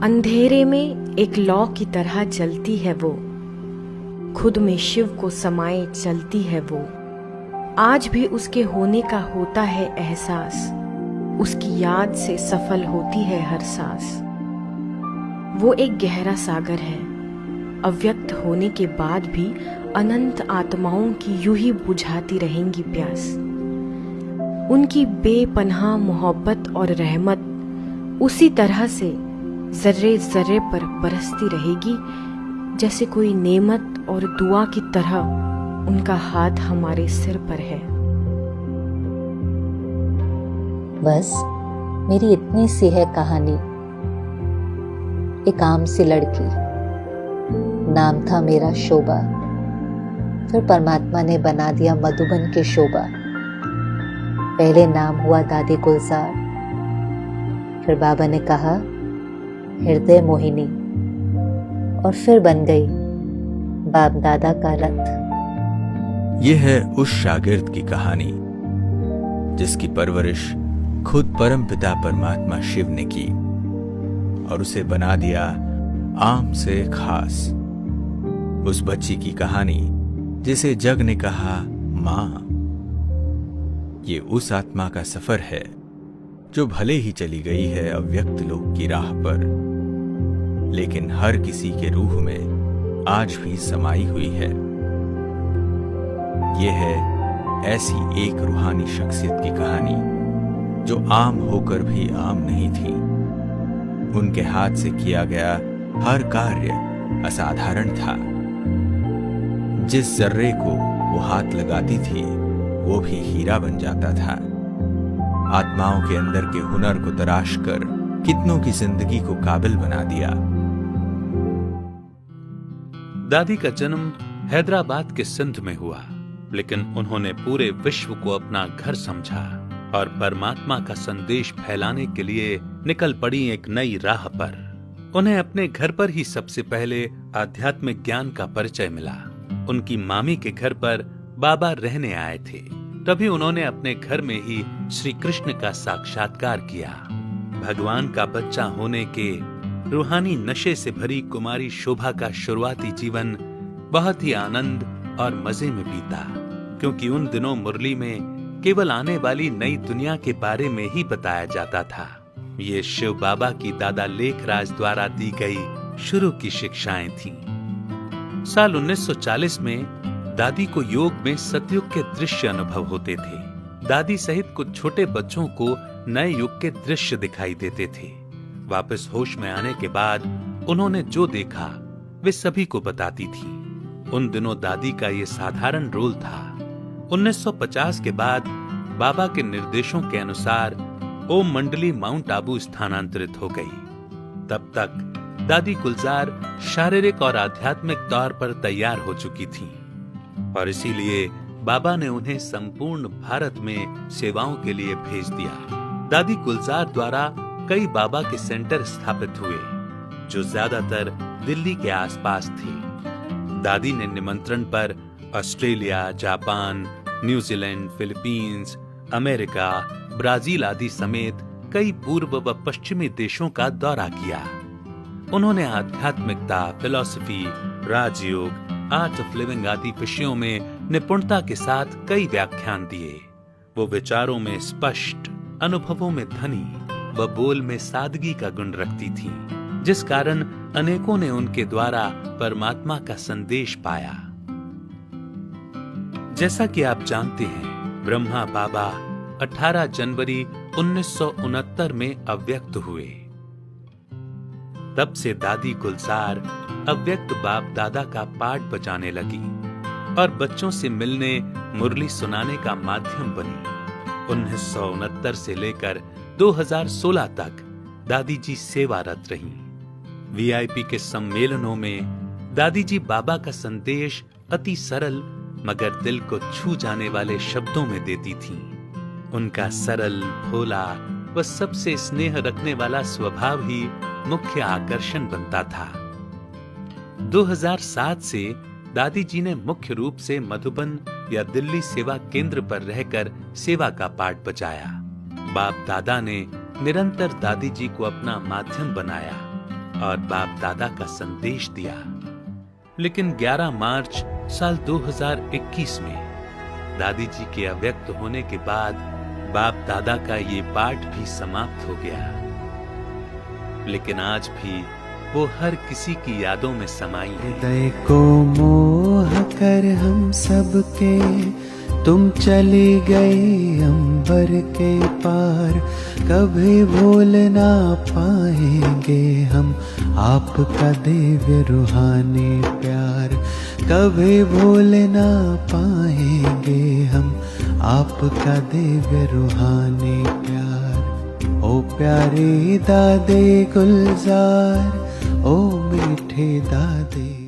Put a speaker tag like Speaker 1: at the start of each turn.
Speaker 1: अंधेरे में एक लौ की तरह जलती है वो, खुद में शिव को समाये चलती है वो। आज भी उसके होने का होता है एहसास, उसकी याद से सफल होती है हर सांस। वो एक गहरा सागर है, अव्यक्त होने के बाद भी अनंत आत्माओं की यूं ही बुझाती रहेंगी प्यास। उनकी बेपनाह मोहब्बत और रहमत उसी तरह से जर्रे जर्रे पर बरसती रहेगी, जैसे कोई नेमत और दुआ की तरह उनका हाथ हमारे सिर पर है।
Speaker 2: बस मेरी इतनी सी है कहानी। एक आम सी लड़की, नाम था मेरा शोभा। फिर परमात्मा ने बना दिया मधुबन की शोभा। पहले नाम हुआ दादी गुलजार, फिर बाबा ने कहा हृदय मोहिनी, और फिर बन गई बाप दादा का रथ।
Speaker 3: ये है उस शागिर्द की कहानी जिसकी परवरिश खुद परमपिता परमात्मा शिव ने की और उसे बना दिया आम से खास। उस बच्ची की कहानी जिसे जग ने कहा मां। ये उस आत्मा का सफर है जो भले ही चली गई है अव्यक्त लोक की राह पर, लेकिन हर किसी के रूह में आज भी समाई हुई है। ये है ऐसी एक रूहानी शख्सियत की कहानी जो आम होकर भी आम नहीं थी। उनके हाथ से किया गया हर कार्य असाधारण था। जिस जर्रे को वो हाथ लगाती थी वो भी हीरा बन जाता था। आत्माओं के अंदर के हुनर को तराश कर कितनों की जिंदगी को काबिल बना दिया।
Speaker 4: दादी का जन्म हैदराबाद के सिंध में हुआ, लेकिन उन्होंने पूरे विश्व को अपना घर समझा और परमात्मा का संदेश फैलाने के लिए निकल पड़ी एक नई राह पर। उन्हें अपने घर पर ही सबसे पहले आध्यात्मिक ज्ञान का परिचय मिला। उनकी मामी के घर पर बाबा रहने आए थे, तभी उन्होंने अपने घर में ही श्री कृष्ण का साक्षात्कार किया। भगवान का बच्चा होने के रूहानी नशे से भरी कुमारी शोभा का शुरुआती जीवन बहुत ही आनंद और मजे में बीता, क्योंकि उन दिनों मुरली में केवल आने वाली नई दुनिया के बारे में ही बताया जाता था। ये शिव बाबा की दादा लेखराज द्वारा दी गई शुरू की शिक्षाएं थीं। साल 1940 में दादी को योग में सतयुग के दृश्य अनुभव होते थे। दादी सहित कुछ छोटे बच्चों को नए युग के दृश्य दिखाई देते थे। वापस होश में आने के बाद उन्होंने जो देखा वे सभी को बताती थी। उन दिनों दादी का ये साधारण रोल था। 1950 के बाद बाबा के निर्देशों के अनुसार ओम मंडली माउंट आबू स्थानांतरित हो गई। तब तक दादी गुलजार शारीरिक और आध्यात्मिक तौर पर तैयार हो चुकी थीं, और इसीलिए बाबा ने उन्हें संपूर्ण भारत में सेवाओं के लिए भेज दिया। दादी गुलजार द्वारा कई बाबा के सेंटर स्थापित हुए, जो ज्यादातर दिल्ली के आसपास थे। दादी ने निमंत्रण पर Australia, Japan, New Zealand, Philippines, America, Brazil आदि समेत कई पूर्व व पश्चिमी देशों का दौरा किया। उन्होंने आध्यात्मिकता, philosophy, Rajyoga, art of living आदि विषयों में निपुणता के साथ कई व्याख्यान दिए। वो विचारों में स्पष्ट, अनुभवों में धनी व बोल में सादगी का गुण रखती थी, जिस कारण अनेकों ने उनके द्वारा परमात्मा का संदेश पाया। जैसा कि आप जानते हैं, ब्रह्मा बाबा 18 जनवरी 1969 में अव्यक्त हुए। तब से दादी गुलजार अव्यक्त बाप दादा का पाठ बजाने लगी और बच्चों से मिलने, मुरली सुनाने का माध्यम बनी। 1969 से लेकर 2016 तक दादी जी सेवारत रहीं। वीआईपी के सम्मेलनों में दादी जी बाबा का संदेश अति सरल मगर दिल को छू जाने वाले शब्दों में देती थीं। उनका सरल, भोला व सबसे स्नेह रखने वाला स्वभाव ही मुख्य आकर्षण बनता था। 2007 से दादी जी ने मुख्य रूप से मधुबन या दिल्ली सेवा केंद्र पर रहकर सेवा का पाठ बजाया। बाप दादा ने निरंतर दादी जी को अपना माध्यम बनाया और बाप दादा का संदेश दिया। लेकिन 11 मार्च साल 2021 में दादी जी के अव्यक्त होने के बाद बाप दादा का ये पाठ भी समाप्त हो गया। लेकिन आज भी वो हर किसी की यादों में समाई है।
Speaker 5: हृदय को मोह कर हम सबके तुम चली गई अंबर के पार, कभी भूल ना पाएंगे हम आपका दिव्य रूहानी प्यार, कभी भूल ना पाएंगे हम आपका दिव्य रूहानी प्यार। ओ प्यारे दादे गुलजार, ओ मीठे दादे।